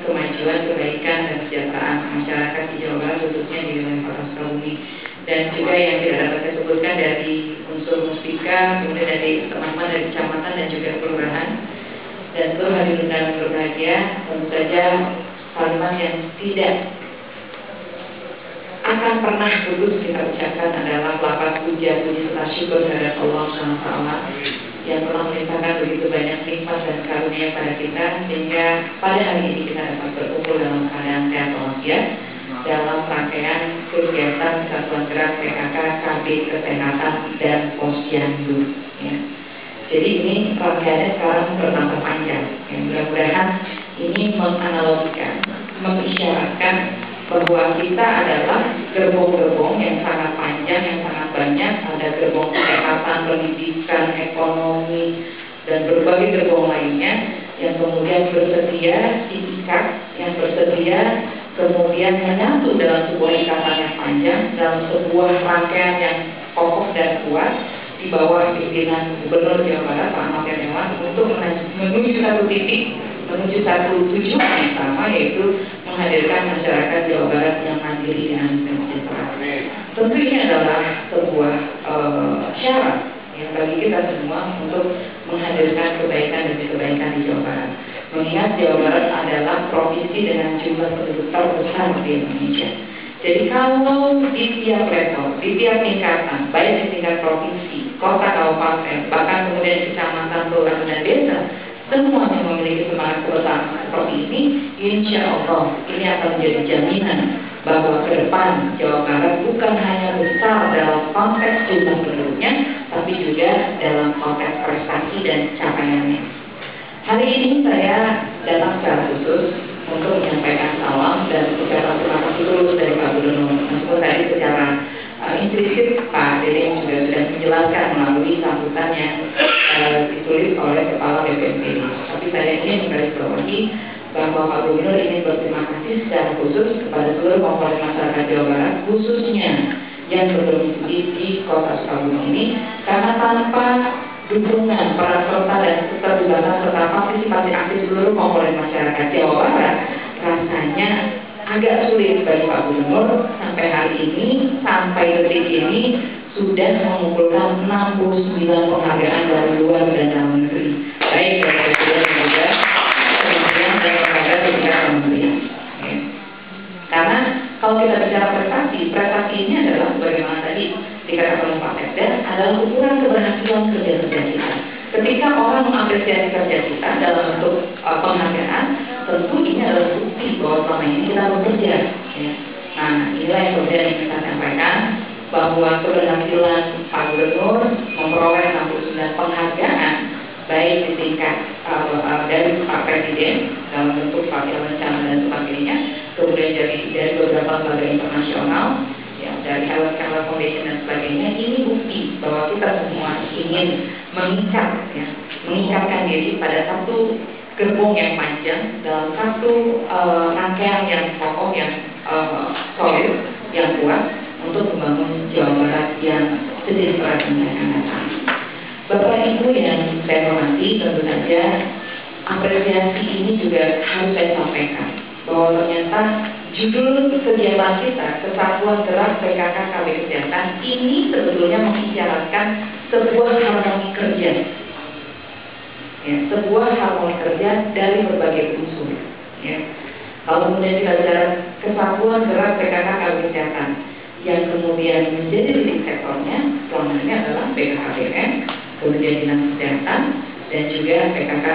kemajuan, kebaikan, dan kesejahteraan masyarakat di Jawa Barat, khususnya di wilayah Kota Sukabumi. Dan juga yang tidak dapat saya sebutkan dari unsur Muspika, kemudian dari teman-teman dari kecamatan dan juga kelurahan. Dan seluruh hadirin yang berbahagia, tentu saja kalimat yang tidak akan pernah putus kita ucapkan adalah lafaz puja puji serta syukur terhadap Allah SWT yang telah melimpahkan begitu banyak nikmat dan karunia pada kita, sehingga pada hari ini kita dapat berkumpul dalam keadaan sehat walafiat dalam rangkaian kegiatan Satuan Gerak PKK KB Kesehatan dan Posyandu. Ya. Jadi ini rangkaiannya sekarang bertambah panjang. Ya, mudah-mudahan ini menganalogikan, mengisyaratkan bahwa kita adalah gerbong-gerbong yang sangat panjang, yang sangat banyak. Ada gerbong kesehatan, pendidikan, ekonomi, dan berbagai gerbong lainnya yang kemudian bersedia diikat, yang bersedia kemudian menyatu dalam sebuah ikatan yang panjang, dalam sebuah rangkaian yang kokoh dan kuat di bawah pimpinan Gubernur Jawa Barat Pak Ahmad Yani untuk menuju satu titik, menuju satu tujuan yang sama, yaitu menghadirkan masyarakat Jawa Barat yang mandiri dan sejahtera. Tentu ini adalah sebuah syarat yang bagi kita semua untuk menghadirkan kebaikan demi kebaikan di Jawa Barat. Mengingat Jawa Barat adalah provinsi dengan jumlah penduduk terbesar di Indonesia. Jadi kalau di tiap level, di tiap tingkatan, baik di tingkat provinsi, kota, kabupaten, bahkan kemudian kecamatan, kelurahan, dan desa, semuanya memiliki semangat kebersamaan seperti ini, insya Allah ini akan menjadi jaminan bahwa ke depan Jawa Barat bukan hanya besar dalam konteks jumlah penduduknya, tapi juga dalam konteks prestasi dan capaiannya. Hari ini saya datang secara khusus untuk menyampaikan salam dan ucapan terima kasih tulus dari Pak Gubernur. Meskipun tadi secara implisit Pak Dede juga sudah menjelaskan melalui sambutan yang ditulis oleh Kepala BPNPB. Tapi saya ingin menggarisbawahi bahwa Pak Gubernur ingin berterima kasih secara khusus kepada seluruh komponen masyarakat Jawa Barat, khususnya yang berdomisili di Kota Sukabumi ini, karena tanpa dukungan, peran serta dan keterlibatan serta partisipasi aktif seluruh komponen masyarakat Jawa Barat, rasanya agak sulit bagi Pak Gubernur sampai hari ini, sampai detik ini sudah mengumpulkan 69 penghargaan dari luar dan dalam negeri, baik dari Presiden dan juga kementerian dan lembaga tingkat kementerian. Karena kalau kita bicara prestasi ini adalah bagaimana tadi dikatakan oleh Pak Sekda, adalah ukuran keberhasilan kerja-kerja kita. Ketika orang mengapresiasi kerja kita dalam bentuk penghargaan, tentu ini adalah bukti bahwa selama ini kita bekerja. Ya. Nah, inilah yang kemudian ingin kita sampaikan, bahwa keberhasilan Pak Gubernur memperoleh 69 penghargaan, baik di tingkat dari Pak Presiden dalam bentuk fakir rencana dan sebagainya, kemudian dari beberapa lembaga internasional, ya, dari Health Foundation dan sebagainya. Ini bukti bahwa kita semua ingin mengikatkan diri pada satu gerbong yang panjang dalam satu rangkaian yang kokoh, yang solid, yang kuat untuk membangun Jawa Barat yang sejahtera dan akan datang. Bapak Ibu yang saya hormati, tentu saja apresiasi ini juga harus saya sampaikan bahwa ternyata judul kegiatan kita, Kesatuan Gerak PKK KB Kesehatan, ini sebetulnya mengisyaratkan sebuah harmoni kerja, ya, sebuah harmoni kerja dari berbagai unsur. Ya. Kalau kemudian kita bicara Kesatuan Gerak PKK KB Kesehatan, yang kemudian menjadi leading sektornya selama ini adalah BKKBN, kemudian Dinas Kesehatan, dan juga PKK,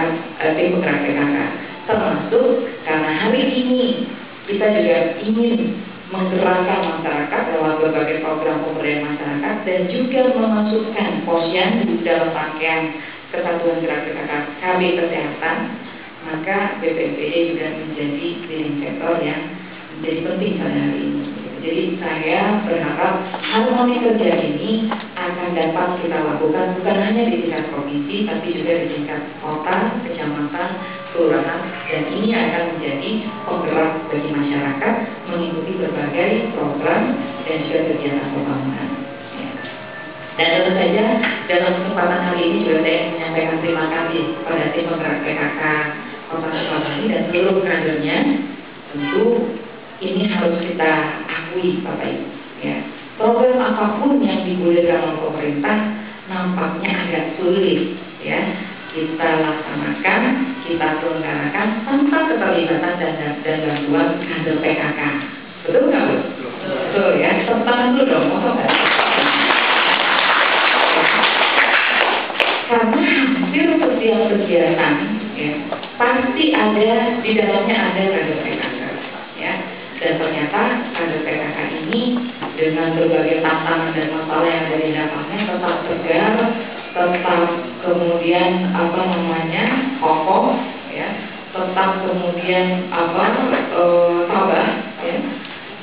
tim penggerak PKK. Termasuk karena hari ini kita juga ingin menggerakkan masyarakat lewat berbagai program pemberdayaan masyarakat dan juga memasukkan posyandu dalam rangkaian Kesatuan Gerak PKK KB Kesehatan, maka BPNPB juga menjadi leading sektor yang menjadi penting pada hari ini. Jadi saya berharap harmoni kerja ini akan dapat kita lakukan bukan hanya di tingkat provinsi, tapi juga di tingkat kota, kecamatan, kelurahan, dan ini akan menjadi penggerak bagi masyarakat mengikuti berbagai program dan juga kegiatan pembangunan. Dan tentu saja dalam kesempatan hari ini juga saya menyampaikan terima kasih kepada tim penggerak PKK Kota Sukabumi dan seluruh kadernya, tentu ini harus kita akui Bapak Ibu. Ya. Program apapun yang digulirkan oleh pemerintah nampaknya agak sulit, ya, kita laksanakan, kita selenggarakan tanpa keterlibatan dan bantuan kader PKK. Betul nggak Bu? Betul ya. Tepuk tangan dulu dong, mau nggak? Karena hampir setiap kegiatan, ya, pasti ada di dalamnya ada kader PKK, ya. Dan ternyata kader PKK ini dengan berbagai tantangan dan masalah yang ada di dalamnya tetap tegar, tetap kemudian kokoh, ya, tetap kemudian tabah, ya,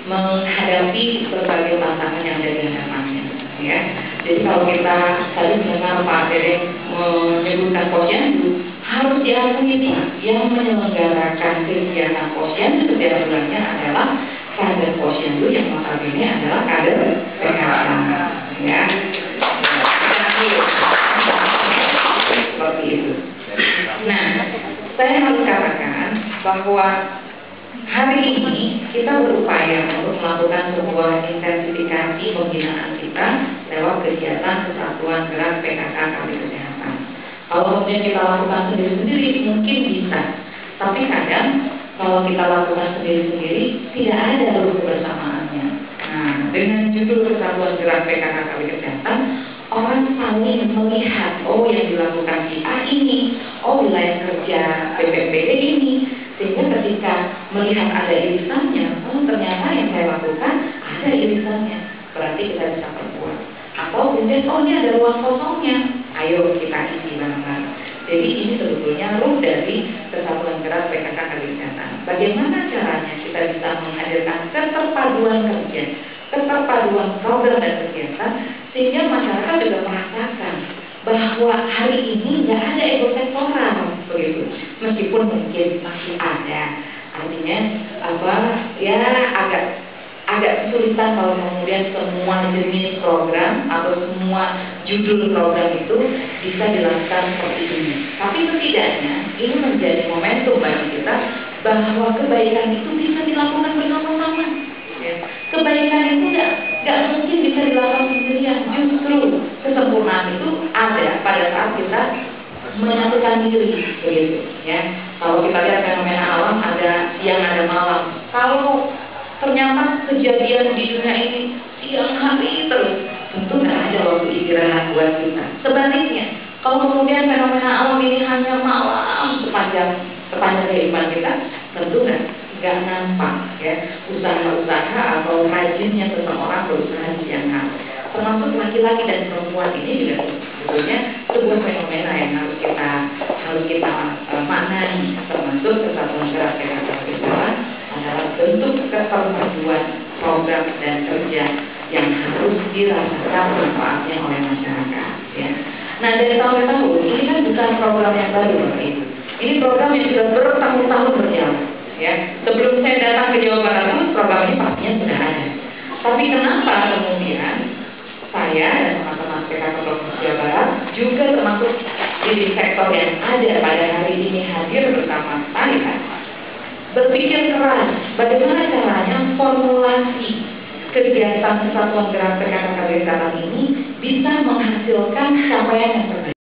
menghadapi berbagai tantangan yang ada di hadapannya, ya. Jadi kalau kita tadi mendengar Pak Derek menyebutkan posyandu, harus diakui ini yang menyelenggarakan kegiatan posyandu setiap bulannya adalah kader posyandu yang notabene adalah kader PKK, ya. Seperti itu. Nah, saya harus katakan bahwa hari ini kita berupaya untuk melakukan sebuah intensifikasi pembinaan kita lewat kegiatan Kesatuan Gerak PKK Kawin Kesehatan. Kalau kemudian kita lakukan sendiri-sendiri mungkin bisa, tapi kadang kalau kita lakukan sendiri-sendiri tidak ada dulu kebersamaannya. Nah, dengan judul Kesatuan Gerak PKK Kawin Kesehatan, orang saling melihat, oh yang dilakukan si A ini, oh wilayah kerja BPPD ini, sehingga ketika melihat ada irisannya, oh ternyata yang saya lakukan ada irisannya, berarti kita bisa perbuat. Atau kemudian, oh ini ada ruang kosongnya, ayo kita isi bareng-bareng. Jadi ini sebetulnya root dari Kesatuan Gerak PKK Kawin Kesehatan. Bagaimana caranya kita bisa menghadirkan keterpaduan kerja, keterpaduan program dan kegiatan, sehingga masyarakat juga merasakan bahwa hari ini nggak ada ego sektoral begitu, meskipun mungkin masih ada. Artinya agak kesulitan kalau kemudian semua jenis program atau semua judul program itu bisa dilakukan seperti ini. Tapi setidaknya ini menjadi momentum bagi kita bahwa kebaikan itu bisa dilakukan bersama-sama. Ya. Kebaikan itu nggak mungkin bisa dilakukan sendirian. Justru kesempurnaan itu ada pada saat kita menyatukan diri, begitu. Ya. Kalau kita lihat fenomena alam ada siang ada malam. Kalau ternyata kejadian di dunia ini siang hari terus, tentu nggak ada waktu istirahat buat kita. Sebaliknya, kalau kemudian fenomena alam ini hanya malam sepanjang kehidupan kita, tentu nggak nampak ya usaha-usaha atau rajinnya seseorang berusaha di siang hari. Termasuk laki-laki dan perempuan ini juga sebetulnya sebuah fenomena yang harus kita maknai, termasuk Kesatuan Gerak PKK Kesehatan adalah bentuk keterpaduan program dan kerja yang harus dirasakan manfaatnya oleh masyarakat. Ya. Nah dari tahun ke tahun ini kan bukan program yang baru Bapak Ibu. Ini program yang sudah bertahun-tahun berjalan. Ya. Sebelum saya datang ke Jawa Barat pun program ini pastinya sudah ada. Tapi kenapa kemudian saya dan teman-teman PKK Provinsi Jawa Barat juga termasuk di sektor yang ada pada hari ini hadir bersama saya berpikir keras bagaimana caranya formulasi kegiatan Kesatuan Gerak PKK Kawin Kesehatan ini bisa menghasilkan capaian yang terbaik.